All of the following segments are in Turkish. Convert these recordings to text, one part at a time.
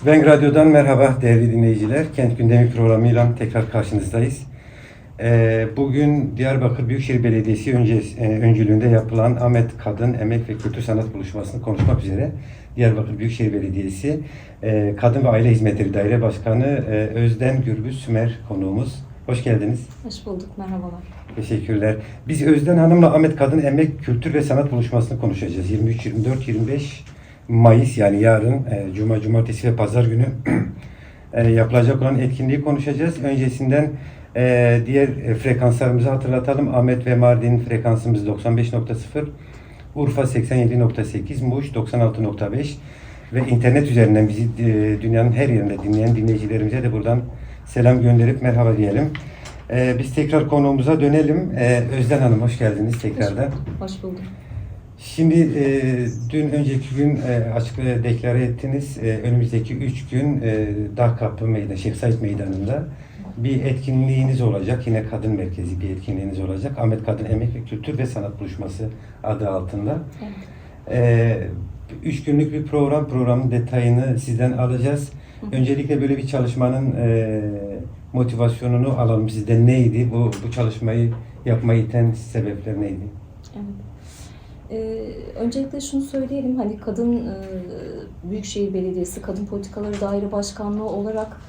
Svenk Radyo'dan merhaba değerli dinleyiciler. Kent Gündemi programıyla tekrar karşınızdayız. Bugün Diyarbakır Büyükşehir Belediyesi öncülüğünde yapılan Ahmet Kadın Emek ve Kültür Sanat Buluşması'nı konuşmak üzere Diyarbakır Büyükşehir Belediyesi Kadın ve Aile Hizmetleri Daire Başkanı Özden Gürbüz Sümer konuğumuz. Hoş geldiniz. Hoş bulduk, merhabalar. Teşekkürler. Biz Özden Hanım'la Ahmet Kadın Emek Kültür ve Sanat Buluşması'nı konuşacağız. 23, 24, 25 Mayıs yani yarın Cuma, Cumartesi ve Pazar günü yapılacak olan etkinliği konuşacağız. Öncesinden diğer frekanslarımızı hatırlatalım. Ahmet ve Mardin frekansımız 95.0, Urfa 87.8, Muş 96.5 ve internet üzerinden bizi dünyanın her yerinde dinleyen dinleyicilerimize de buradan selam gönderip merhaba diyelim. Biz tekrar konuğumuza dönelim. Özden Hanım hoş geldiniz tekrardan. Hoş bulduk. Şimdi dün önceki gün açık deklare ettiniz. Önümüzdeki 3 gün Dağkapı Meydanı, Şeyh Said Meydanı'nda bir etkinliğiniz olacak. Yine kadın merkezi bir etkinliğiniz olacak. Ahmet Kadın Emek ve Kültür ve Sanat Buluşması adı altında. Evet. 3 günlük bir programın detayını sizden alacağız. Öncelikle böyle bir çalışmanın motivasyonunu alalım. Sizden neydi? Bu çalışmayı yapmayı iten sebepler neydi? Evet. Öncelikle şunu söyleyelim, hani Kadın Büyükşehir Belediyesi Kadın Politikaları Daire Başkanlığı olarak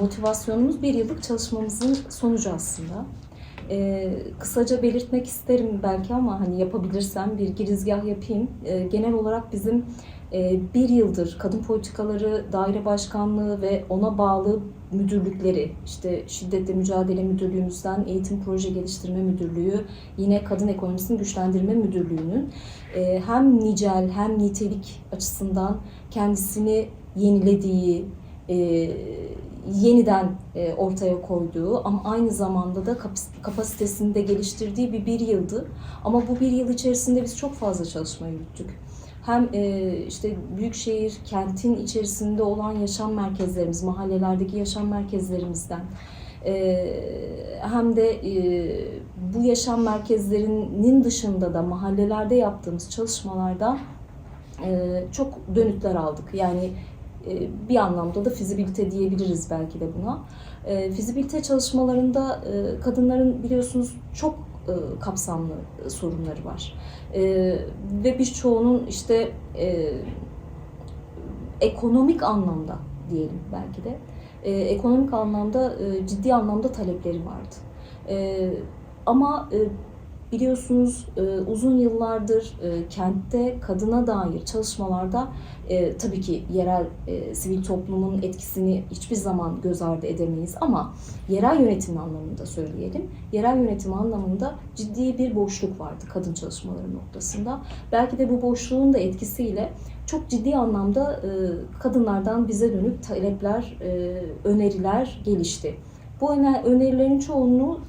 motivasyonumuz bir yıllık çalışmamızın sonucu aslında. Kısaca belirtmek isterim belki ama hani yapabilirsem bir girizgah yapayım. Genel olarak bizim bir yıldır Kadın Politikaları Daire Başkanlığı ve ona bağlı müdürlükleri, işte Şiddetle Mücadele Müdürlüğümüzden Eğitim Proje Geliştirme Müdürlüğü, yine Kadın Ekonomisini Güçlendirme Müdürlüğü'nün hem nicel hem nitelik açısından kendisini yenilediği, yeniden ortaya koyduğu ama aynı zamanda da kapasitesini de geliştirdiği bir yıldı. Ama bu bir yıl içerisinde biz çok fazla çalışma yürüttük. Hem işte büyükşehir, kentin içerisinde olan yaşam merkezlerimiz, mahallelerdeki yaşam merkezlerimizden hem de bu yaşam merkezlerinin dışında da mahallelerde yaptığımız çalışmalarda çok dönütler aldık. Yani bir anlamda da fizibilite diyebiliriz belki de buna. Fizibilite çalışmalarında kadınların biliyorsunuz çok kapsamlı sorunları var. Ve birçoğunun işte ekonomik anlamda diyelim belki de ekonomik anlamda ciddi anlamda talepleri vardı. Ama biliyorsunuz uzun yıllardır kentte kadına dair çalışmalarda tabii ki yerel sivil toplumun etkisini hiçbir zaman göz ardı edemeyiz ama yerel yönetim anlamında söyleyelim. Yerel yönetim anlamında ciddi bir boşluk vardı kadın çalışmaları noktasında. Belki de bu boşluğun da etkisiyle çok ciddi anlamda kadınlardan bize dönük talepler, öneriler gelişti. Bu önerilerin çoğunluğu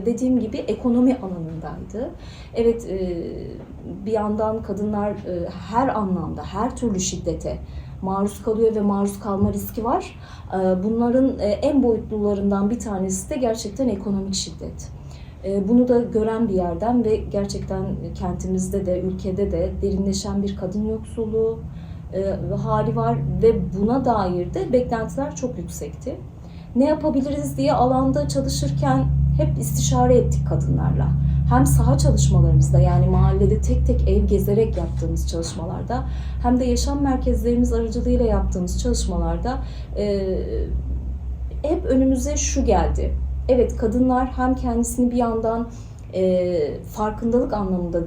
dediğim gibi ekonomi alanındaydı. Evet, bir yandan kadınlar her anlamda, her türlü şiddete maruz kalıyor ve maruz kalma riski var. Bunların en boyutlularından bir tanesi de gerçekten ekonomik şiddet. Bunu da gören bir yerden ve gerçekten kentimizde de, ülkede de derinleşen bir kadın yoksulluğu hali var ve buna dair de beklentiler çok yüksekti. Ne yapabiliriz diye alanda çalışırken hep istişare ettik kadınlarla. Hem saha çalışmalarımızda yani mahallede tek tek ev gezerek yaptığımız çalışmalarda hem de yaşam merkezlerimiz aracılığıyla yaptığımız çalışmalarda hep önümüze şu geldi. Evet, kadınlar hem kendisini bir yandan farkındalık anlamında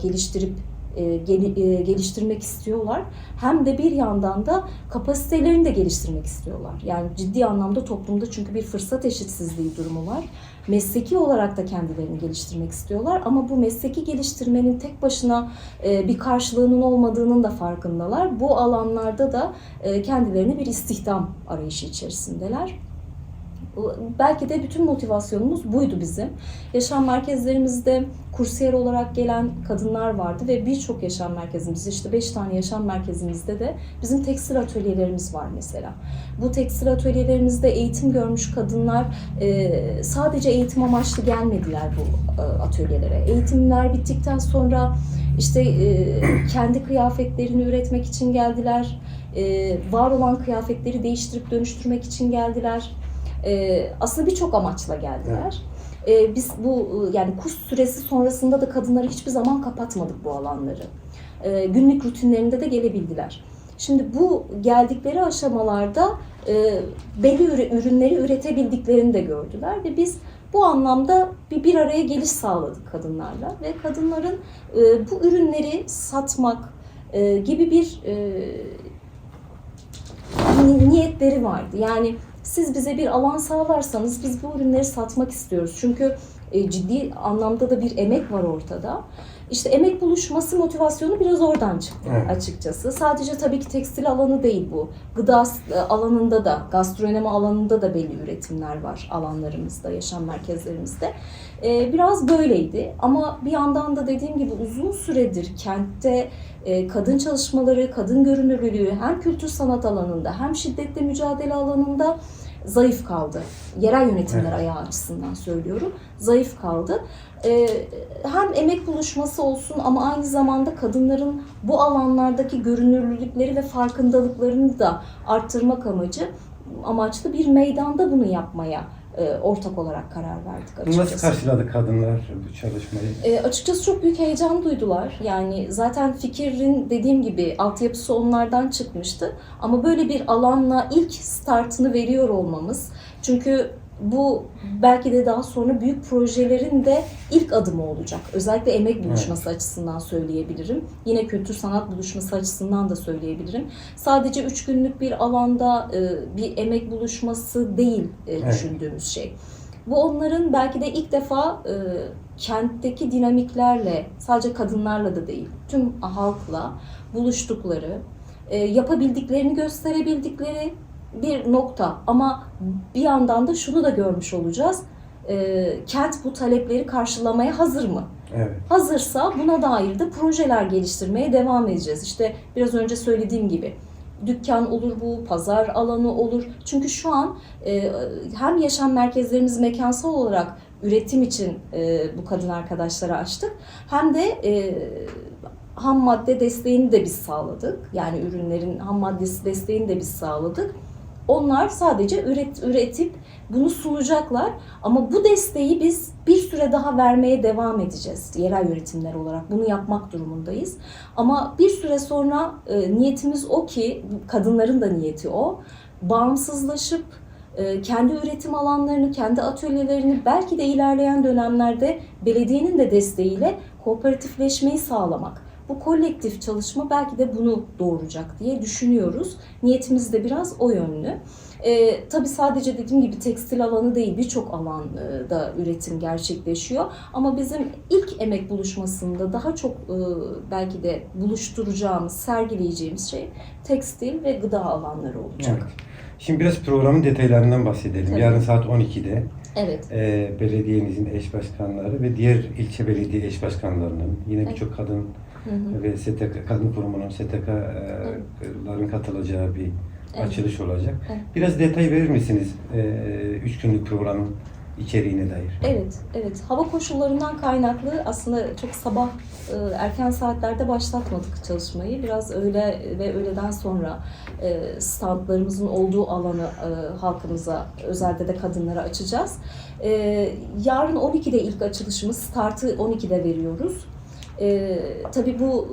geliştirmek istiyorlar. Hem de bir yandan da kapasitelerini de geliştirmek istiyorlar. Yani ciddi anlamda toplumda çünkü bir fırsat eşitsizliği durumu var. Mesleki olarak da kendilerini geliştirmek istiyorlar ama bu mesleki geliştirmenin tek başına bir karşılığının olmadığının da farkındalar. Bu alanlarda da kendilerine bir istihdam arayışı içerisindeler. Belki de bütün motivasyonumuz buydu bizim. Yaşam merkezlerimizde kursiyer olarak gelen kadınlar vardı ve birçok yaşam merkezimizde, işte 5 tane yaşam merkezimizde de bizim tekstil atölyelerimiz var mesela. Bu tekstil atölyelerimizde eğitim görmüş kadınlar sadece eğitim amaçlı gelmediler bu atölyelere. Eğitimler bittikten sonra işte kendi kıyafetlerini üretmek için geldiler. Var olan kıyafetleri değiştirip dönüştürmek için geldiler. Aslında birçok amaçla geldiler. Biz bu yani kurs süresi sonrasında da kadınları hiçbir zaman kapatmadık bu alanları. Günlük rutinlerinde de gelebildiler. Şimdi bu geldikleri aşamalarda belli ürünleri üretebildiklerini de gördüler ve biz bu anlamda bir araya geliş sağladık kadınlarla ve kadınların bu ürünleri satmak gibi bir niyetleri vardı. Yani siz bize bir alan sağlarsanız biz bu ürünleri satmak istiyoruz. Çünkü ciddi anlamda da bir emek var ortada. İşte emek buluşması motivasyonu biraz oradan çıktı açıkçası. Sadece tabii ki tekstil alanı değil bu. Gıda alanında da, gastronomi alanında da belli üretimler var alanlarımızda, yaşam merkezlerimizde. Biraz böyleydi ama bir yandan da dediğim gibi uzun süredir kentte kadın çalışmaları, kadın görünürlüğü hem kültür sanat alanında hem şiddetle mücadele alanında zayıf kaldı. Yerel yönetimler ayağı açısından söylüyorum. Zayıf kaldı. Hem emek buluşması olsun ama aynı zamanda kadınların bu alanlardaki görünürlülükleri ve farkındalıklarını da arttırmak amaçlı bir meydanda bunu yapmaya ortak olarak karar verdik açıkçası. Nasıl karşıladı kadınlar bu çalışmayı? Açıkçası çok büyük heyecan duydular. Yani zaten fikrin dediğim gibi altyapısı onlardan çıkmıştı. Ama böyle bir alanla ilk startını veriyor olmamız. Çünkü bu belki de daha sonra büyük projelerin de ilk adımı olacak. Özellikle emek buluşması açısından söyleyebilirim. Yine kültür sanat buluşması açısından da söyleyebilirim. Sadece 3 günlük bir alanda bir emek buluşması değil düşündüğümüz şey. Bu onların belki de ilk defa kentteki dinamiklerle, sadece kadınlarla da değil, tüm halkla buluştukları, yapabildiklerini gösterebildikleri bir nokta. Ama bir yandan da şunu da görmüş olacağız. Kent bu talepleri karşılamaya hazır mı? Evet. Hazırsa buna dair de projeler geliştirmeye devam edeceğiz. İşte biraz önce söylediğim gibi dükkan olur bu, pazar alanı olur. Çünkü şu an hem yaşam merkezlerimizi mekansal olarak üretim için bu kadın arkadaşlara açtık. Hem de ham madde desteğini de biz sağladık. Yani ürünlerin ham maddesi desteğini de biz sağladık. Onlar sadece üretip bunu sunacaklar ama bu desteği biz bir süre daha vermeye devam edeceğiz yerel yönetimler olarak. Bunu yapmak durumundayız. Ama bir süre sonra niyetimiz o ki, kadınların da niyeti o, bağımsızlaşıp kendi üretim alanlarını, kendi atölyelerini belki de ilerleyen dönemlerde belediyenin de desteğiyle kooperatifleşmeyi sağlamak. Bu kolektif çalışma belki de bunu doğuracak diye düşünüyoruz. Niyetimiz de biraz o yönlü. Tabii sadece dediğim gibi tekstil alanı değil, birçok alanda üretim gerçekleşiyor. Ama bizim ilk emek buluşmasında daha çok belki de buluşturacağımız, sergileyeceğimiz şey tekstil ve gıda alanları olacak. Evet. Şimdi biraz programın detaylarından bahsedelim. Tabii. Yarın saat 12'de Evet. Belediyenizin eş başkanları ve diğer ilçe belediye eş başkanlarının, yine birçok kadın ve STK, kadın kurumunun, STK'ların katılacağı bir açılış olacak. Evet. Biraz detay verir misiniz 3 günlük programın içeriğine dair? Evet. Hava koşullarından kaynaklı aslında çok sabah erken saatlerde başlatmadık çalışmayı. Biraz öğle ve öğleden sonra standlarımızın olduğu alanı halkımıza, özellikle de kadınlara açacağız. Yarın 12'de ilk açılışımız, startı 12'de veriyoruz. Tabii bu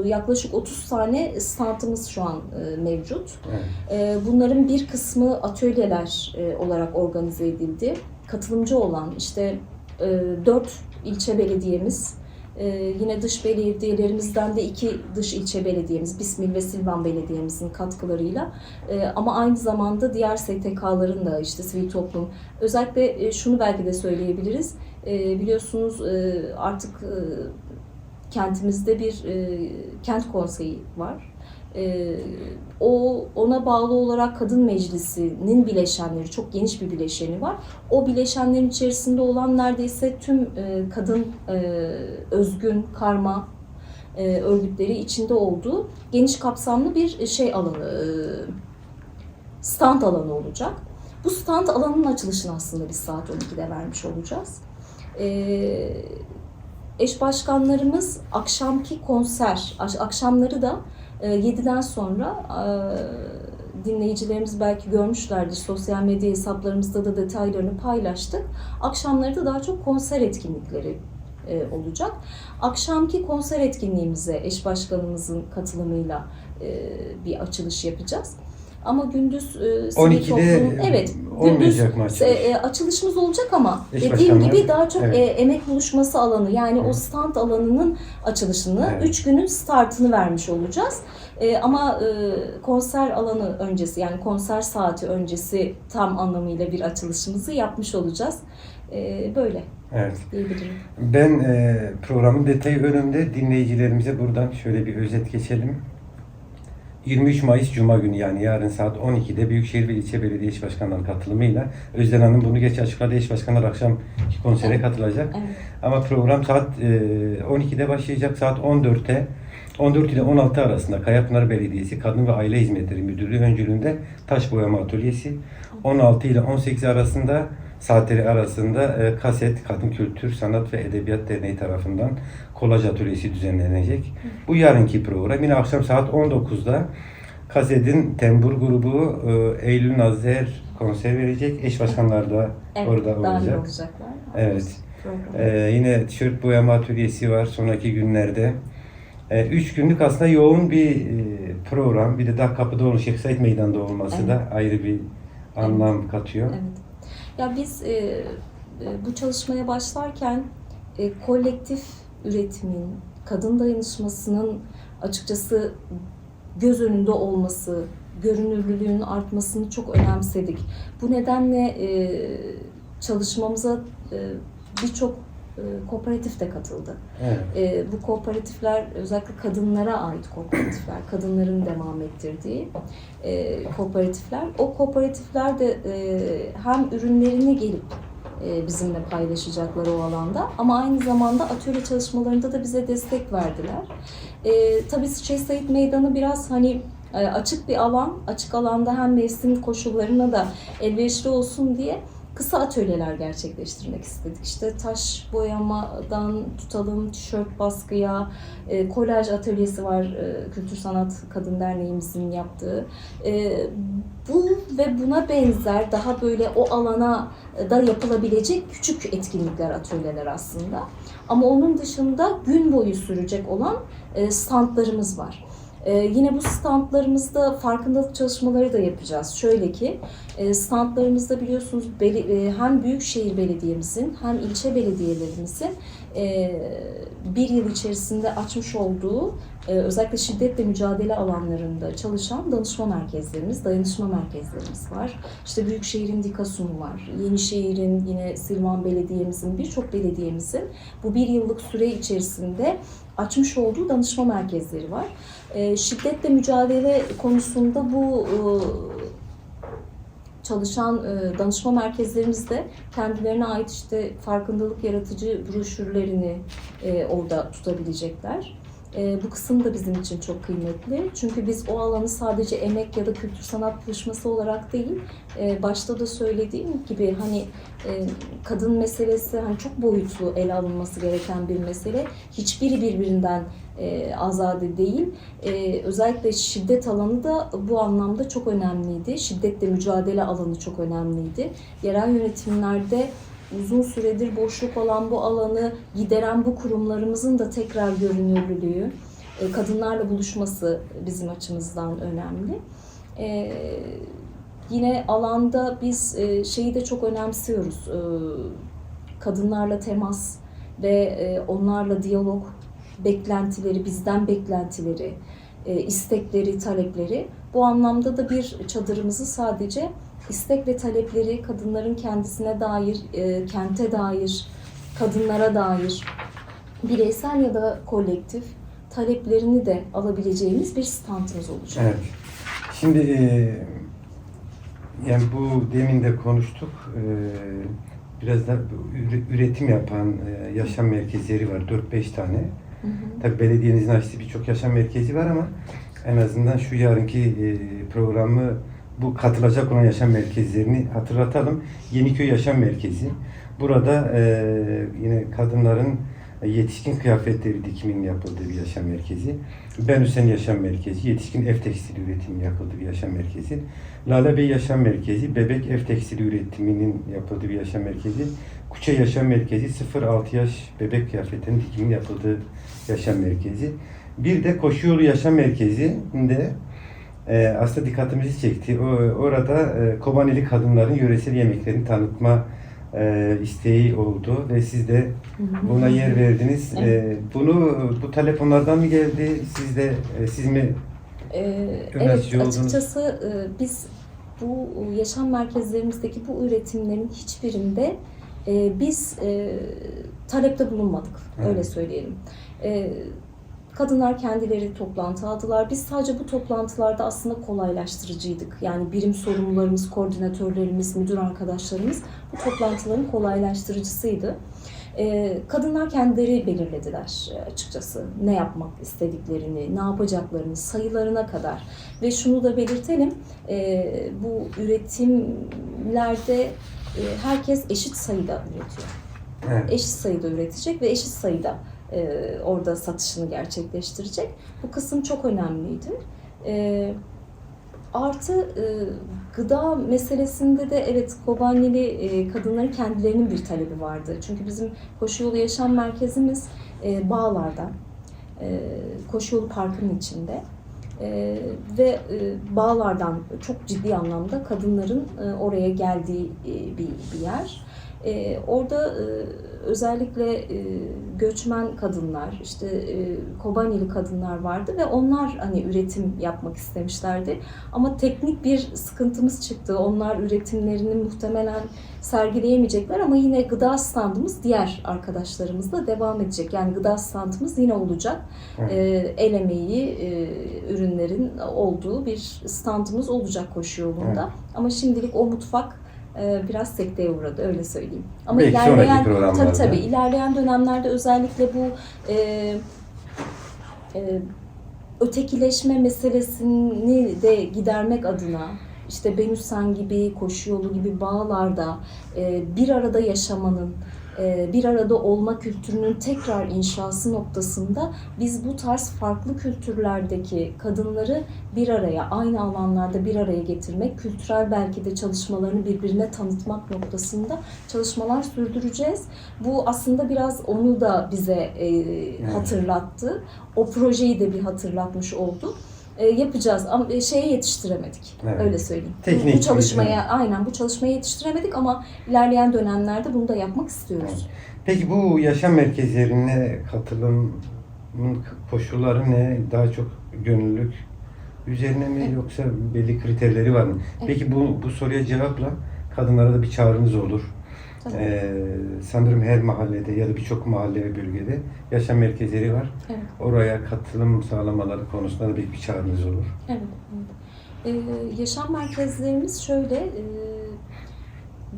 yaklaşık 30 tane standımız şu an mevcut. Evet. Bunların bir kısmı atölyeler olarak organize edildi. Katılımcı olan işte 4 ilçe belediyemiz, yine dış belediyelerimizden de 2 dış ilçe belediyemiz, Bismil ve Silvan belediyemizin katkılarıyla ama aynı zamanda diğer STK'ların da işte sivil toplum, özellikle şunu belki de söyleyebiliriz. Biliyorsunuz artık kentimizde bir kent konseyi var. Ona bağlı olarak kadın meclisinin bileşenleri, çok geniş bir bileşeni var. O bileşenlerin içerisinde olan neredeyse tüm kadın özgün, karma örgütleri içinde olduğu geniş kapsamlı bir stand alanı olacak. Bu stand alanının açılışını aslında biz saat 12'de vermiş olacağız. Eş başkanlarımız akşamki konser, akşamları da 7'den sonra dinleyicilerimiz belki görmüşlerdir. Sosyal medya hesaplarımızda da detaylarını paylaştık. Akşamları da daha çok konser etkinlikleri olacak. Akşamki konser etkinliğimize eş başkanımızın katılımıyla bir açılış yapacağız. Ama gündüz sivil 12'de toplumun gündüz olmayacak mı açılış? Açılışımız olacak ama Eş dediğim başkanlar, gibi daha çok evet. emek buluşması alanı, yani o Evet. stand alanının açılışını, Evet. 3 günün startını vermiş olacağız. Ama konser alanı öncesi, yani konser saati öncesi tam anlamıyla bir açılışımızı yapmış olacağız. Böyle Evet. diyebilirim. Ben programın detayı önümde, dinleyicilerimize buradan şöyle bir özet geçelim. 23 Mayıs Cuma günü, yani yarın saat 12'de Büyükşehir ve İlçe Belediye İş Başkanları katılımıyla, Özden Hanım bunu geç açıkladı, eş başkanlar akşamki konsere Evet. katılacak. Evet. Ama program saat 12'de başlayacak, saat 14'te. 14 ile 16 arasında Kayapınar Belediyesi Kadın ve Aile Hizmetleri Müdürlüğü öncülüğünde taş boyama atölyesi, 16 ile 18 arasında saatleri arasında Kaset Kadın Kültür, Sanat ve Edebiyat Derneği tarafından kolaj atölyesi düzenlenecek. Bu yarınki program. Yine akşam saat 19'da Kaset'in Tembur grubu Eylül Nazer konser verecek. Eş başkanlar da orada dahil olacak. olacaklar. Evet. Programa. Yine tişört boyama atölyesi var sonraki günlerde. 3 günlük aslında yoğun bir program. Bir de daha kapıda olan Şeyh Said Meydanı'nda olması da ayrı bir anlam katıyor. Evet. Ya biz bu çalışmaya başlarken kolektif üretimin, kadın dayanışmasının açıkçası göz önünde olması, görünürlüğünün artmasını çok önemsedik. Bu nedenle çalışmamıza birçok kooperatif de katıldı. Evet. Bu kooperatifler özellikle kadınlara ait kooperatifler, kadınların devam ettirdiği kooperatifler. O kooperatifler de hem ürünlerini gelip bizimle paylaşacaklar o alanda, ama aynı zamanda atölye çalışmalarında da bize destek verdiler. Tabii Şeyh Said Meydanı biraz hani açık bir alan, açık alanda hem mevsim koşullarına da elverişli olsun diye kısa atölyeler gerçekleştirmek istedik. İşte taş boyamadan tutalım, tişört baskıya, kolaj atölyesi var, Kültür Sanat Kadın Derneğimizin yaptığı. Bu ve buna benzer daha böyle o alana da yapılabilecek küçük etkinlikler, atölyeler aslında. Ama onun dışında gün boyu sürecek olan standlarımız var. Yine bu standlarımızda farkındalık çalışmaları da yapacağız. Şöyle ki, standlarımızda biliyorsunuz hem Büyükşehir Belediye'mizin hem ilçe belediyelerimizin bir yıl içerisinde açmış olduğu özellikle şiddetle mücadele alanlarında çalışan danışma merkezlerimiz, dayanışma merkezlerimiz var. İşte Büyükşehir'in DİKASU'nu var, Yenişehir'in, yine Silvan Belediye'mizin, birçok belediyemizin bu bir yıllık süre içerisinde açmış olduğu danışma merkezleri var. Şiddetle mücadele konusunda bu çalışan danışma merkezlerimizde kendilerine ait işte farkındalık yaratıcı broşürlerini orada tutabilecekler. Bu kısım da bizim için çok kıymetli. Çünkü biz o alanı sadece emek ya da kültür sanat buluşması olarak değil, başta da söylediğim gibi hani kadın meselesi hani çok boyutlu ele alınması gereken bir mesele. Hiçbiri birbirinden azade değil. Özellikle şiddet alanı da bu anlamda çok önemliydi. Şiddetle mücadele alanı çok önemliydi. Yerel yönetimlerde uzun süredir boşluk olan bu alanı gideren bu kurumlarımızın da tekrar görünürlüğü, kadınlarla buluşması bizim açımızdan önemli. Yine alanda biz şeyi de çok önemsiyoruz. Kadınlarla temas ve onlarla diyalog, beklentileri, bizden beklentileri, istekleri, talepleri. Bu anlamda da bir çadırımızı sadece istek ve talepleri kadınların kendisine dair, kente dair, kadınlara dair, bireysel ya da kolektif taleplerini de alabileceğimiz bir standımız olacak. Evet. Şimdi yani bu demin de konuştuk. Biraz da üretim yapan yaşam merkezleri var. 4-5 tane. Hı hı. Tabii belediyenizin açtığı birçok yaşam merkezi var ama en azından şu yarınki programı, bu katılacak olan yaşam merkezlerini hatırlatalım. Yeniköy Yaşam Merkezi. Burada yine kadınların Yetişkin kıyafetleri dikiminin yapıldığı bir yaşam merkezi. Ben Hüseyin Yaşam Merkezi, yetişkin ev tekstili üretimi yapıldığı bir yaşam merkezi. Lale Bey Yaşam Merkezi, bebek ev tekstili üretiminin yapıldığı bir yaşam merkezi. Kuçe Yaşam Merkezi, 0-6 yaş bebek kıyafetlerinin dikiminin yapıldığı yaşam merkezi. Bir de Koşu Yolu Yaşam Merkezi'nde aslında dikkatimizi çekti. Orada Kobaneli kadınların yöresel yemeklerini tanıtma isteği oldu ve siz de buna yer verdiniz. Evet. Bu talep onlardan mı geldi? Siz mi Evet, önerci oldunuz? açıkçası biz bu yaşam merkezlerimizdeki bu üretimlerin hiçbirinde biz talepte bulunmadık, öyle Evet. söyleyelim. Kadınlar kendileri toplantı aldılar. Biz sadece bu toplantılarda aslında kolaylaştırıcıydık. Yani birim sorumlularımız, koordinatörlerimiz, müdür arkadaşlarımız bu toplantıların kolaylaştırıcısıydı. Kadınlar kendileri belirlediler açıkçası ne yapmak istediklerini, ne yapacaklarını sayılarına kadar. Ve şunu da belirtelim, bu üretimlerde herkes eşit sayıda üretiyor. Evet. Eşit sayıda üretecek ve eşit sayıda orada satışını gerçekleştirecek. Bu kısım çok önemliydi. Artı gıda meselesinde de evet Kobaneli kadınların kendilerinin bir talebi vardı. Çünkü bizim Koşu Yolu Yaşam Merkezimiz Bağlar'da, Koşu Yolu Parkı'nın içinde. Ve Bağlar'dan çok ciddi anlamda kadınların oraya geldiği bir yer. Orada özellikle göçmen kadınlar, işte Kobaneli kadınlar vardı ve onlar hani üretim yapmak istemişlerdi. Ama teknik bir sıkıntımız çıktı. Onlar üretimlerini muhtemelen sergileyemeyecekler ama yine gıda standımız diğer arkadaşlarımızla devam edecek. Yani gıda standımız yine olacak. Evet. El emeği ürünlerin olduğu bir standımız olacak Koşu Yolu'nda. Evet. Ama şimdilik o mutfak biraz sekteye uğradı, öyle söyleyeyim. Ama Belki sonraki programlarda. tabii ilerleyen dönemlerde özellikle bu ötekileşme meselesini de gidermek adına işte Benüsen gibi, Koşu Yolu gibi bağlarda bir arada yaşamanın, bir arada olma kültürünün tekrar inşası noktasında biz bu tarz farklı kültürlerdeki kadınları bir araya, aynı alanlarda bir araya getirmek, kültürel belki de çalışmalarını birbirine tanıtmak noktasında çalışmalar sürdüreceğiz. Bu aslında biraz onu da bize hatırlattı. O projeyi de bir hatırlatmış oldu. Yapacağız ama şeye yetiştiremedik. Evet. Öyle söyleyeyim. Teknik Bu çalışmaya evet. aynen bu çalışmaya yetiştiremedik ama ilerleyen dönemlerde bunu da yapmak istiyoruz. Peki bu yaşam merkezlerine katılımın koşulları ne? Daha çok gönüllülük üzerine mi Evet. yoksa belli kriterleri var mı? Evet. Peki bu soruya cevapla kadınlara da bir çağrımız olur. Tabii. Sanırım her mahallede ya da birçok mahalle ve bölgede yaşam merkezleri var. Evet. Oraya katılım sağlamaları konusunda da bir çağrımız olur. Evet. Yaşam merkezlerimiz şöyle,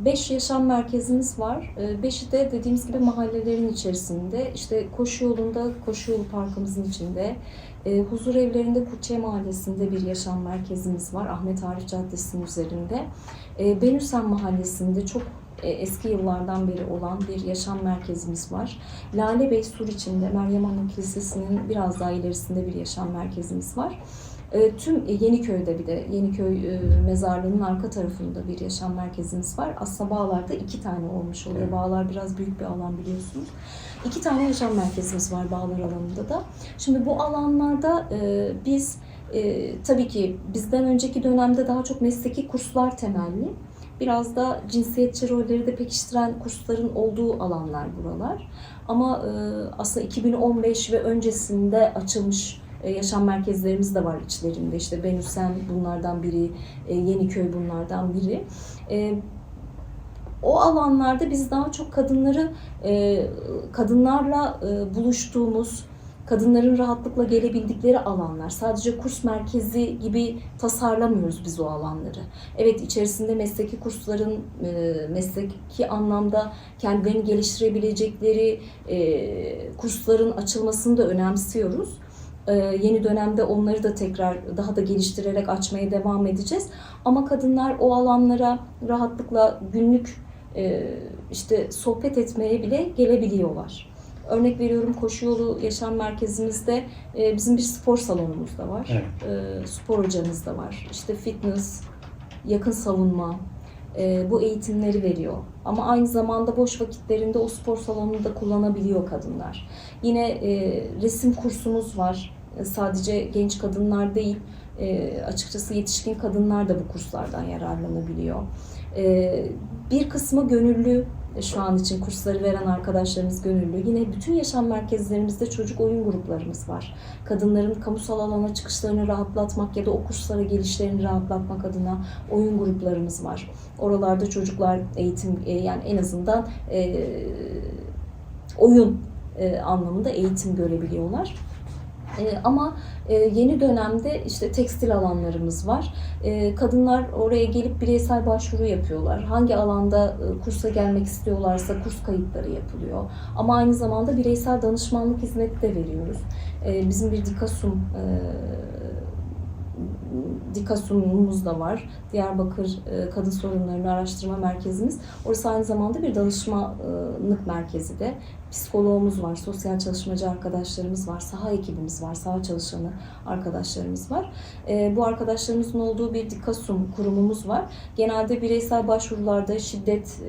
5 yaşam merkezimiz var. 5'i de dediğimiz gibi mahallelerin içerisinde. İşte Koşu Yolu'nda, Koşu Yolu Parkımızın içinde. Huzur Evlerinde Kurçay Mahallesi'nde bir yaşam merkezimiz var. Ahmet Arif Caddesi'nin üzerinde. Benüsen Mahallesi'nde çok eski yıllardan beri olan bir yaşam merkezimiz var. Lale Bey Suriçi'nde Meryem Ana Kilisesi'nin biraz daha ilerisinde bir yaşam merkezimiz var. Tüm Yeniköy'de bir de Yeniköy mezarlığının arka tarafında bir yaşam merkezimiz var. Aslında Bağlar'da 2 tane olmuş oluyor. Evet. Bağlar biraz büyük bir alan biliyorsunuz. 2 tane yaşam merkezimiz var Bağlar alanında da. Şimdi bu alanlarda biz tabii ki bizden önceki dönemde daha çok mesleki kurslar temelli. Biraz da cinsiyetçi rolleri de pekiştiren kursların olduğu alanlar buralar. Ama aslında 2015 ve öncesinde açılmış yaşam merkezlerimiz de var içlerinde. İşte Benüsen bunlardan biri, Yeniköy bunlardan biri. O alanlarda biz daha çok kadınlarla buluştuğumuz, kadınların rahatlıkla gelebildikleri alanlar. Sadece kurs merkezi gibi tasarlamıyoruz biz o alanları. Evet, içerisinde mesleki kursların mesleki anlamda kendilerini geliştirebilecekleri kursların açılmasını da önemsiyoruz. Yeni dönemde onları da tekrar daha da geliştirerek açmaya devam edeceğiz. Ama kadınlar o alanlara rahatlıkla günlük işte sohbet etmeye bile gelebiliyorlar. Örnek veriyorum, Koşuyolu Yaşam Merkezimizde bizim bir spor salonumuz da var. Evet. Spor hocamız da var. İşte fitness, yakın savunma, bu eğitimleri veriyor. Ama aynı zamanda boş vakitlerinde o spor salonunu da kullanabiliyor kadınlar. Yine resim kursumuz var. Sadece genç kadınlar değil, açıkçası yetişkin kadınlar da bu kurslardan yararlanabiliyor. Bir kısmı gönüllü, şu an için kursları veren arkadaşlarımız gönüllü. Yine bütün yaşam merkezlerimizde çocuk oyun gruplarımız var. Kadınların kamusal alana çıkışlarını rahatlatmak ya da o kurslara gelişlerini rahatlatmak adına oyun gruplarımız var. Oralarda çocuklar eğitim, yani en azından oyun anlamında eğitim görebiliyorlar. Ama yeni dönemde işte tekstil alanlarımız var. Kadınlar oraya gelip bireysel başvuru yapıyorlar. Hangi alanda kursa gelmek istiyorlarsa kurs kayıtları yapılıyor. Ama aynı zamanda bireysel danışmanlık hizmeti de veriyoruz. Bizim bir Dikasum'umuz da var. Diyarbakır Kadın Sorunlarını Araştırma Merkezimiz. Orası aynı zamanda bir danışmanlık merkezi de. Psikoloğumuz var, sosyal çalışmacı arkadaşlarımız var, saha ekibimiz var, saha çalışanı arkadaşlarımız var. Bu arkadaşlarımızın olduğu bir Dikasum kurumumuz var. Genelde bireysel başvurularda şiddet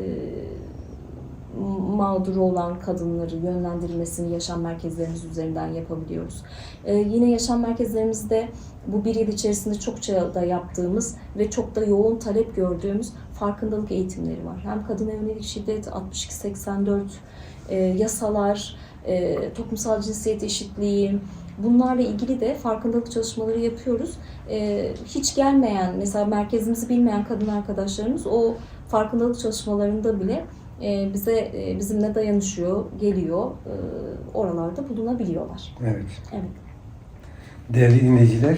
mağduru olan kadınları yönlendirilmesini yaşam merkezlerimiz üzerinden yapabiliyoruz. Yine yaşam merkezlerimizde bu bir yıl içerisinde çokça da yaptığımız ve çok da yoğun talep gördüğümüz farkındalık eğitimleri var. Hem kadına yönelik şiddet, 62-84 yasalar, toplumsal cinsiyet eşitliği, bunlarla ilgili de farkındalık çalışmaları yapıyoruz. Hiç gelmeyen, mesela merkezimizi bilmeyen kadın arkadaşlarımız o farkındalık çalışmalarında bile bizimle dayanışıyor, geliyor, oralarda bulunabiliyorlar. Evet. Evet. Değerli dinleyiciler,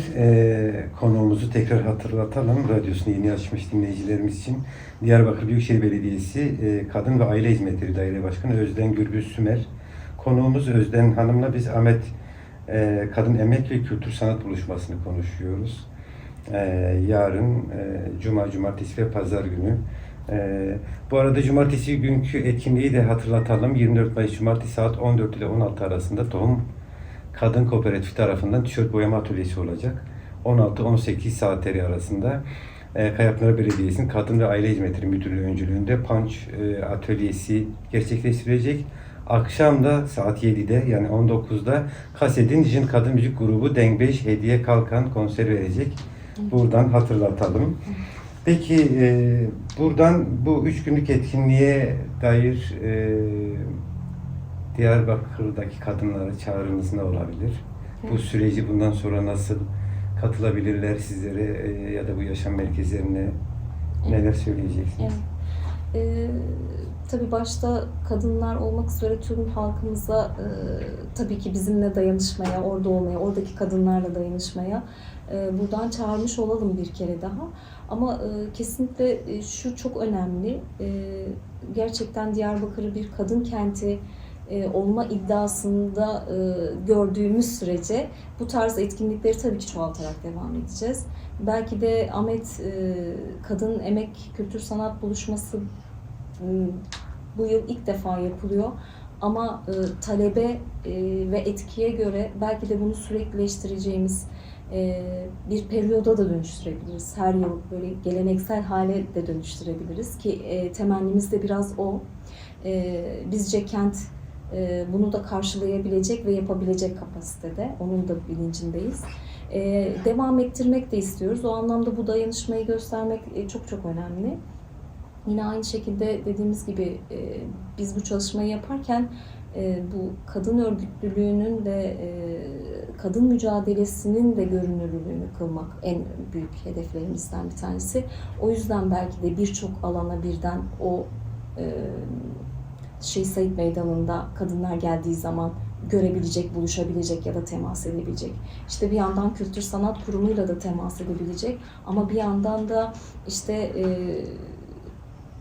konuğumuzu tekrar hatırlatalım. Radyosunu yeni açmış dinleyicilerimiz için. Diyarbakır Büyükşehir Belediyesi Kadın ve Aile Hizmetleri Daire Başkanı Özden Gürbüz Sümer. Konuğumuz Özden Hanım'la biz Ahmet Kadın Emek ve Kültür Sanat Buluşması'nı konuşuyoruz. Yarın Cuma, Cumartesi ve Pazar günü. Bu arada Cumartesi günkü etkinliği de hatırlatalım. 24 Mayıs Cumartesi saat 14 ile 16 arasında Tohum Kadın Kooperatifi tarafından tişört boyama atölyesi olacak. 16-18 saatleri arasında Kayapınar Belediyesi'nin Kadın ve Aile Hizmetleri Müdürlüğü öncülüğünde punch atölyesi gerçekleştirilecek. Akşam da saat 7'de yani 19'da Kased'in Jin Kadın Müzik Grubu Deng 5 Hediye Kalkan konser verecek. Buradan hatırlatalım. Peki buradan bu 3 günlük etkinliğe dair Diyarbakır'daki kadınlara çağrınız ne olabilir? Evet. Bu süreci bundan sonra nasıl katılabilirler sizlere ya da bu yaşam merkezlerine neler söyleyeceksiniz? Evet. Tabii başta kadınlar olmak üzere tüm halkımıza tabii ki bizimle dayanışmaya, orada olmaya, oradaki kadınlarla dayanışmaya buradan çağırmış olalım bir kere daha. Ama kesinlikle şu çok önemli. Gerçekten Diyarbakır'ı bir kadın kenti olma iddiasında gördüğümüz sürece bu tarz etkinlikleri tabii ki çoğaltarak devam edeceğiz. Belki de Ahmet Kadın Emek Kültür Sanat Buluşması bu yıl ilk defa yapılıyor. Ama talebe ve etkiye göre belki de bunu süreklileştireceğimiz bir periyoda da dönüştürebiliriz. Her yıl böyle geleneksel hale de dönüştürebiliriz ki temennimiz de biraz o. Bizce kent bunu da karşılayabilecek ve yapabilecek kapasitede. Onun da bilincindeyiz. Devam ettirmek de istiyoruz. O anlamda bu dayanışmayı göstermek çok çok önemli. Yine aynı şekilde dediğimiz gibi biz bu çalışmayı yaparken bu kadın örgütlülüğünün de kadın mücadelesinin de görünürlüğünü kılmak en büyük hedeflerimizden bir tanesi. O yüzden belki de birçok alana birden o Said Meydanı'nda kadınlar geldiği zaman görebilecek, buluşabilecek ya da temas edebilecek. İşte bir yandan Kültür Sanat Kurumu'yla da temas edebilecek ama bir yandan da işte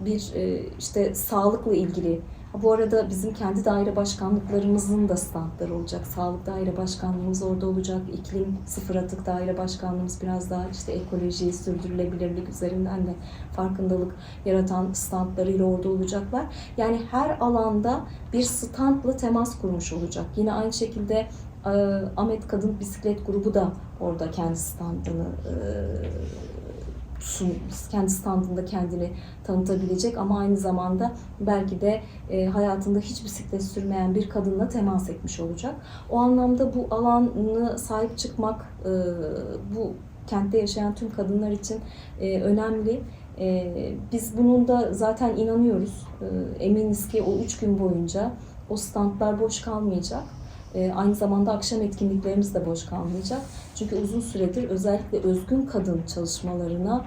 bir işte sağlıkla ilgili Bu arada bizim kendi daire başkanlıklarımızın da standları olacak. Sağlık daire başkanlığımız orada olacak. İklim sıfır atık daire başkanlığımız biraz daha işte ekoloji, sürdürülebilirlik üzerinden de farkındalık yaratan standlarıyla orada olacaklar. Yani her alanda bir standla temas kurmuş olacak. Yine aynı şekilde Ahmet Kadın Bisiklet Grubu da orada kendi standını kendi standında kendini tanıtabilecek ama aynı zamanda belki de hayatında hiç bisiklet sürmeyen bir kadınla temas etmiş olacak. O anlamda bu alanı sahip çıkmak bu kentte yaşayan tüm kadınlar için önemli. Biz bunun da zaten inanıyoruz. Eminiz ki o 3 gün boyunca o standlar boş kalmayacak. Aynı zamanda akşam etkinliklerimiz de boş kalmayacak. Çünkü uzun süredir özellikle özgün kadın çalışmalarına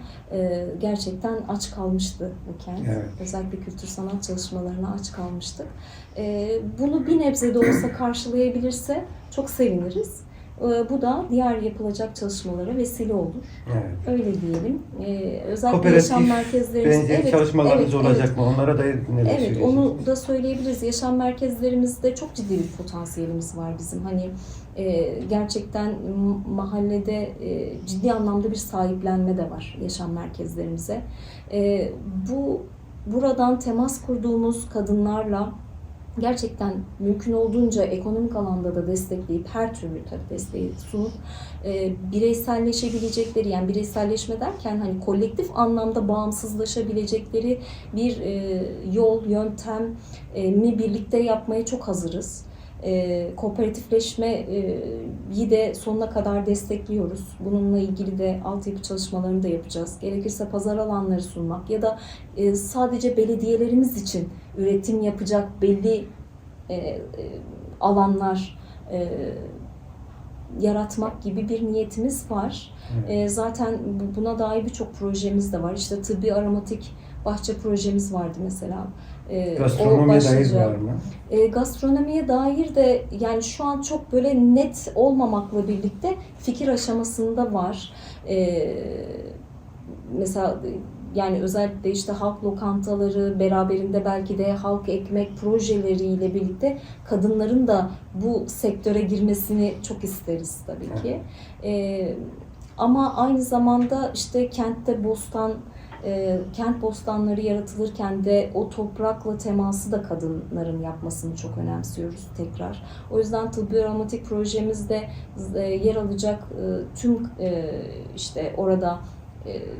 gerçekten aç kalmıştı bu kent. Evet. Özellikle kültür sanat çalışmalarına aç kalmıştık. Bunu bir nebze de olsa karşılayabilirse çok seviniriz. Bu da diğer yapılacak çalışmalara vesile olur. Evet. Öyle diyelim. Özellikle Kooperatif yaşam merkezlerimiz... benzeri çalışmalarınız olacak mı? Onlara da neler Evet, söyleyeceksiniz? onu da söyleyebiliriz. Yaşam merkezlerimizde çok ciddi bir potansiyelimiz var bizim. Hani gerçekten mahallede ciddi anlamda bir sahiplenme de var yaşam merkezlerimize. Buradan temas kurduğumuz kadınlarla gerçekten mümkün olduğunca ekonomik alanda da destekleyip her türlü tabii desteği sunup bireyselleşebilecekleri, yani bireyselleşme derken hani kolektif anlamda bağımsızlaşabilecekleri bir yol, yöntem mi birlikte yapmaya çok hazırız. Kooperatifleşmeyi de sonuna kadar destekliyoruz. Bununla ilgili de altyapı çalışmalarını da yapacağız. Gerekirse pazar alanları sunmak ya da sadece belediyelerimiz için üretim yapacak belli alanlar yaratmak gibi bir niyetimiz var. Evet. Zaten buna dair birçok projemiz de var. İşte tıbbi aromatik bahçe projemiz vardı mesela. Gastronomiye dair var mı? Gastronomiye dair de yani şu an çok böyle net olmamakla birlikte fikir aşamasında var. Mesela yani özellikle işte halk lokantaları beraberinde belki de halk ekmek projeleriyle birlikte kadınların da bu sektöre girmesini çok isteriz tabii ki. Ama aynı zamanda işte kentte kent bostanları yaratılırken de o toprakla teması da kadınların yapmasını çok önemsiyoruz tekrar. O yüzden tıbbi aromatik projemizde yer alacak tüm işte orada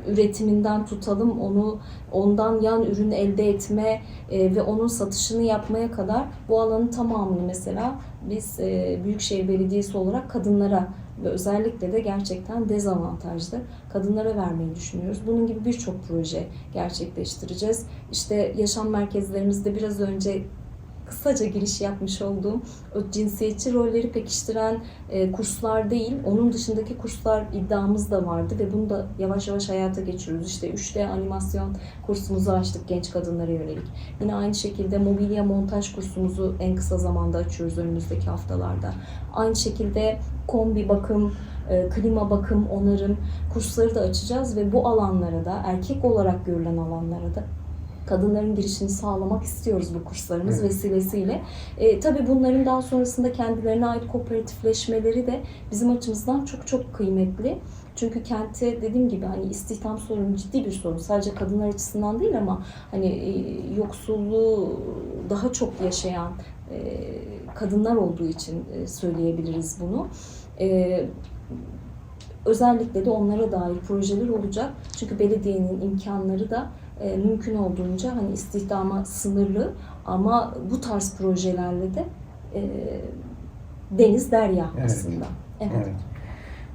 üretiminden tutalım ondan yan ürün elde etme ve onun satışını yapmaya kadar bu alanın tamamını mesela biz Büyükşehir Belediyesi olarak kadınlara ve özellikle de gerçekten dezavantajlı kadınlara vermeyi düşünüyoruz. Bunun gibi birçok proje gerçekleştireceğiz. İşte yaşam merkezlerimizde biraz önce kısaca giriş yapmış olduğum o cinsiyetçi rolleri pekiştiren kurslar değil, onun dışındaki kurslar iddiamız da vardı ve bunu da yavaş yavaş hayata geçiriyoruz. İşte 3D animasyon kursumuzu açtık genç kadınlara yönelik. Yine aynı şekilde mobilya montaj kursumuzu en kısa zamanda açıyoruz önümüzdeki haftalarda. Aynı şekilde kombi bakım, klima bakım, onarım kursları da açacağız ve bu alanlara da erkek olarak görülen alanlara da kadınların girişini sağlamak istiyoruz bu kurslarımız vesilesiyle. Tabii bunların daha sonrasında kendilerine ait kooperatifleşmeleri de bizim açımızdan çok çok kıymetli. Çünkü dediğim gibi hani istihdam sorunu ciddi bir sorun. Sadece kadınlar açısından değil ama hani yoksulluğu daha çok yaşayan kadınlar olduğu için söyleyebiliriz bunu. Özellikle de onlara dair projeler olacak. Çünkü belediyenin imkanları da mümkün olduğunca hani istihdama sınırlı ama bu tarz projelerle de deniz derya aslında. Evet.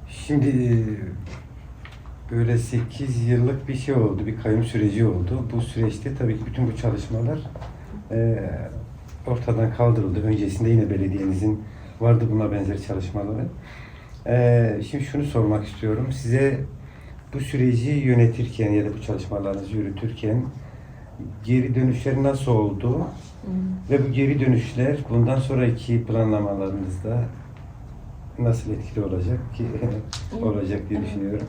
Şimdi böyle 8 yıllık bir şey oldu, bir kayyum süreci oldu. Bu süreçte tabii ki bütün bu çalışmalar ortadan kaldırıldı. Öncesinde yine belediyenizin vardı buna benzer çalışmaları. Şimdi şunu sormak istiyorum. Size bu süreci yönetirken ya da bu çalışmalarınızı yürütürken geri dönüşler nasıl oldu? Ve bu geri dönüşler bundan sonraki planlamalarınızda nasıl etkili olacak ki olacak diye düşünüyorum.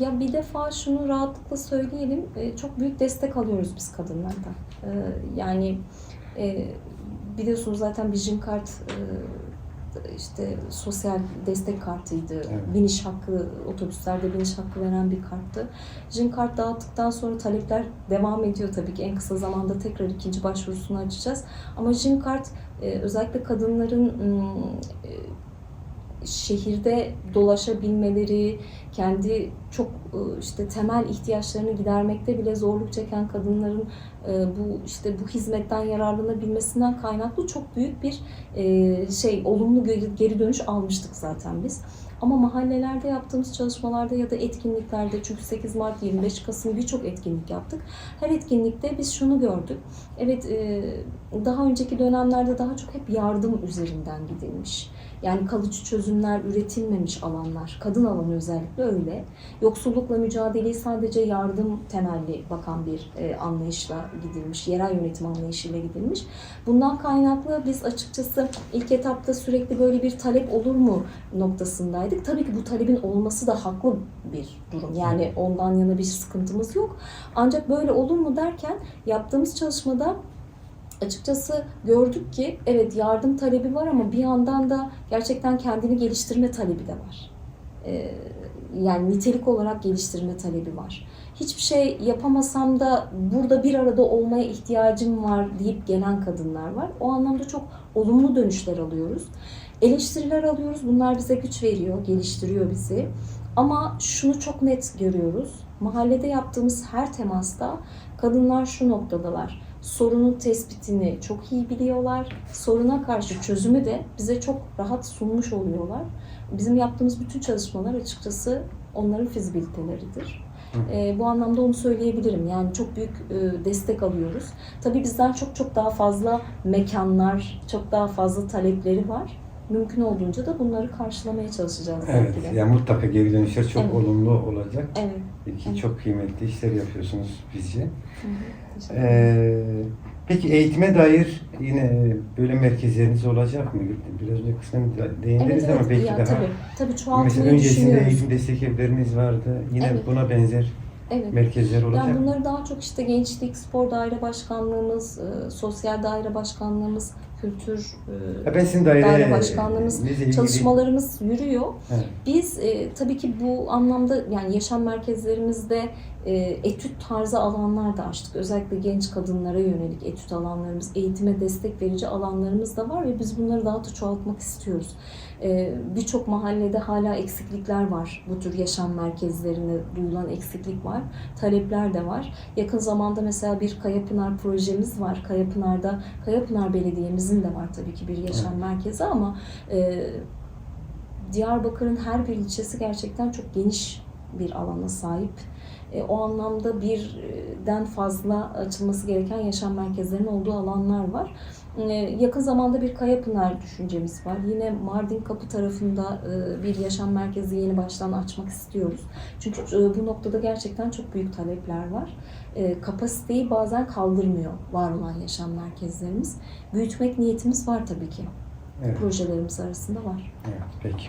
Ya bir defa şunu rahatlıkla söyleyelim, çok büyük destek alıyoruz biz kadınlardan. Yani Biliyorsunuz zaten bir Jim kart işte sosyal destek kartıydı. Evet. Biniş hakkı, otobüslerde biniş hakkı veren bir karttı. Jim kart dağıttıktan sonra talepler devam ediyor tabii ki. En kısa zamanda tekrar ikinci başvurusunu açacağız. Ama Jim kart özellikle kadınların şehirde dolaşabilmeleri, kendi çok işte temel ihtiyaçlarını gidermekte bile zorluk çeken kadınların bu hizmetten yararlanabilmesinden kaynaklı çok büyük bir olumlu geri dönüş almıştık zaten biz. Ama mahallelerde yaptığımız çalışmalarda ya da etkinliklerde, çünkü 8 Mart, 25 Kasım birçok etkinlik yaptık. Her etkinlikte biz şunu gördük. Evet, daha önceki dönemlerde daha çok hep yardım üzerinden gidilmiş. Yani kalıcı çözümler üretilmemiş alanlar, kadın alanı özellikle öyle. Yoksullukla mücadeleyi sadece yardım temelli bakan bir anlayışla gidilmiş, yerel yönetim anlayışıyla gidilmiş. Bundan kaynaklı biz açıkçası ilk etapta sürekli böyle bir talep olur mu noktasındaydık. Tabii ki bu talebin olması da haklı bir durum. Yani ondan yana bir sıkıntımız yok. Ancak böyle olur mu derken yaptığımız çalışmada açıkçası gördük ki evet, yardım talebi var ama bir yandan da gerçekten kendini geliştirme talebi de var. Yani nitelik olarak geliştirme talebi var. Hiçbir şey yapamasam da burada bir arada olmaya ihtiyacım var deyip gelen kadınlar var. O anlamda çok olumlu dönüşler alıyoruz. Eleştiriler alıyoruz. Bunlar bize güç veriyor, geliştiriyor bizi. Ama şunu çok net görüyoruz. Mahallede yaptığımız her temasta kadınlar şu noktadalar. Sorunun tespitini çok iyi biliyorlar. Soruna karşı çözümü de bize çok rahat sunmuş oluyorlar. Bizim yaptığımız bütün çalışmalar açıkçası onların fizibiliteleridir. Bu anlamda onu söyleyebilirim. Yani çok büyük destek alıyoruz. Tabii bizden çok daha fazla mekanlar, çok daha fazla talepleri var. Mümkün olduğunca da bunları karşılamaya çalışacağız. Evet, belki de. yani mutlaka geri dönüşler çok olumlu olacak. Evet. İki çok kıymetli işler yapıyorsunuz bizce. Teşekkür ederim. Peki eğitime dair yine böyle merkezleriniz olacak mı? Biraz önce kısmen değindiniz ama belki ya, daha. Tabii Mesela çoğaltmayı öncesinde düşünüyoruz. eğitim destek evleriniz vardı. Yine Evet. buna benzer merkezler olacak Yani mı? bunları daha çok işte Gençlik Spor Daire Başkanlığımız, Sosyal Daire Başkanlığımız, Kültür Ben sizin Daire Başkanlığımız, ilgili- çalışmalarımız yürüyor. Evet. Biz tabii ki bu anlamda yani yaşam merkezlerimizde etüt tarzı alanlar da açtık. Özellikle genç kadınlara yönelik etüt alanlarımız, eğitime destek verici alanlarımız da var ve biz bunları daha da çoğaltmak istiyoruz. Birçok mahallede hala eksiklikler var. Bu tür yaşam merkezlerine duyulan eksiklik var. Talepler de var. Yakın zamanda mesela bir Kayapınar projemiz var. Kayapınar Belediye'mizin de var tabii ki bir yaşam merkezi ama Diyarbakır'ın her bir ilçesi gerçekten çok geniş bir alana sahip. O anlamda birden fazla açılması gereken yaşam merkezlerinin olduğu alanlar var. Yakın zamanda bir Kayapınar düşüncemiz var. Yine Mardin Kapı tarafında bir yaşam merkezi yeni baştan açmak istiyoruz. Çünkü bu noktada gerçekten çok büyük talepler var. Kapasiteyi bazen kaldırmıyor var olan yaşam merkezlerimiz. Büyütmek niyetimiz var tabii ki. Evet. Projelerimiz arasında var. Evet, peki.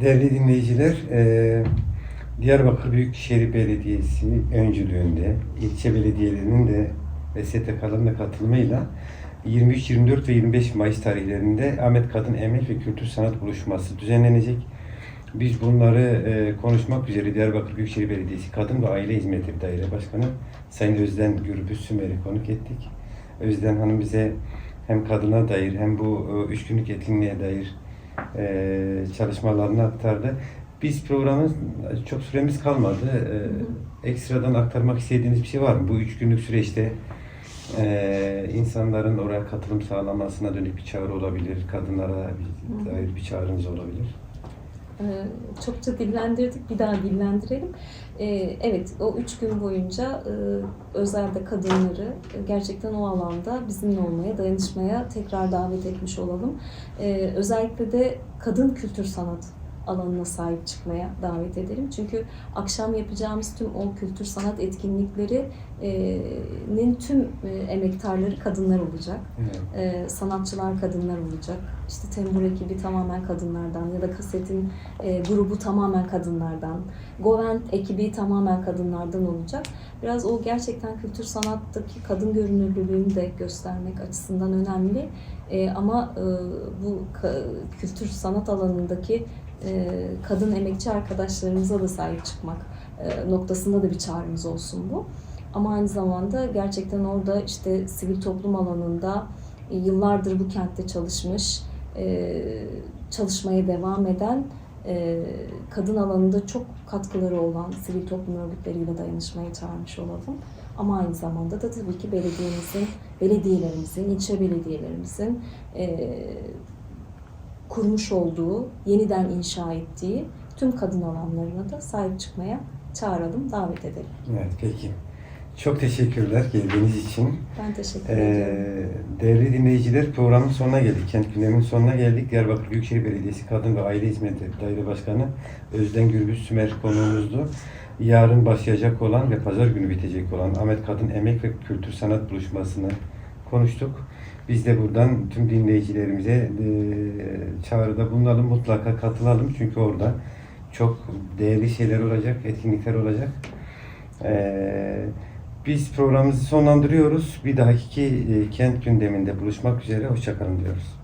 Değerli dinleyiciler, Diyarbakır Büyükşehir Belediyesi öncülüğünde ilçe belediyelerinin de ve STK'ların da katılımıyla 23, 24 ve 25 Mayıs tarihlerinde Ahmet Kadın Emek ve Kültür Sanat Buluşması düzenlenecek. Biz bunları konuşmak üzere Diyarbakır Büyükşehir Belediyesi Kadın ve Aile Hizmetleri Daire Başkanı Sayın Özden Gürbüz Sümer'i konuk ettik. Özden Hanım bize hem kadına dair hem bu 3 günlük etkinliğe dair çalışmalarını aktardı. Biz programın çok süremiz kalmadı. Ekstradan aktarmak istediğiniz bir şey var mı? Bu 3 günlük süreçte insanların oraya katılım sağlamasına dönük bir çağrı olabilir. Kadınlara dair bir çağrınız olabilir. Çokça dillendirdik, bir daha dillendirelim. Evet, o 3 gün boyunca özelde kadınları gerçekten o alanda bizimle olmaya, dayanışmaya tekrar davet etmiş olalım. Özellikle de kadın kültür sanat alanına sahip çıkmaya davet ederim. Çünkü akşam yapacağımız tüm o kültür sanat etkinliklerinin tüm emektarları kadınlar olacak. Sanatçılar kadınlar olacak. İşte Tembur ekibi tamamen kadınlardan ya da kasetin grubu tamamen kadınlardan. Govent ekibi tamamen kadınlardan olacak. Biraz o gerçekten kültür sanattaki kadın görünürlülüğünü de göstermek açısından önemli. Ama bu kültür sanat alanındaki kadın emekçi arkadaşlarımıza da sahip çıkmak noktasında da bir çağrımız olsun bu. Ama aynı zamanda gerçekten orada işte sivil toplum alanında yıllardır bu kentte çalışmış, çalışmaya devam eden, kadın alanında çok katkıları olan sivil toplum örgütleriyle dayanışmaya çağırmış olalım. Ama aynı zamanda da tabii ki belediyelerimizin, ilçe belediyelerimizin kurmuş olduğu, yeniden inşa ettiği tüm kadın alanlarına da sahip çıkmaya çağıralım, davet edelim. Evet, peki. Çok teşekkürler geldiğiniz için. Ben teşekkür ediyorum. Değerli dinleyiciler, programın sonuna geldik. Kent gündeminin sonuna geldik. Diyarbakır Büyükşehir Belediyesi Kadın ve Aile Hizmetleri Daire Başkanı Özden Gürbüz Sümer konuğumuzdu. Yarın başlayacak olan ve pazar günü bitecek olan Ahmet Kadın Emek ve Kültür Sanat Buluşması'nı konuştuk. Biz de buradan tüm dinleyicilerimize çağrıda bulunalım, mutlaka katılalım. Çünkü orada çok değerli şeyler olacak, etkinlikler olacak. Biz programımızı sonlandırıyoruz. Bir dahaki kent gündeminde buluşmak üzere. Hoşça kalın diyoruz.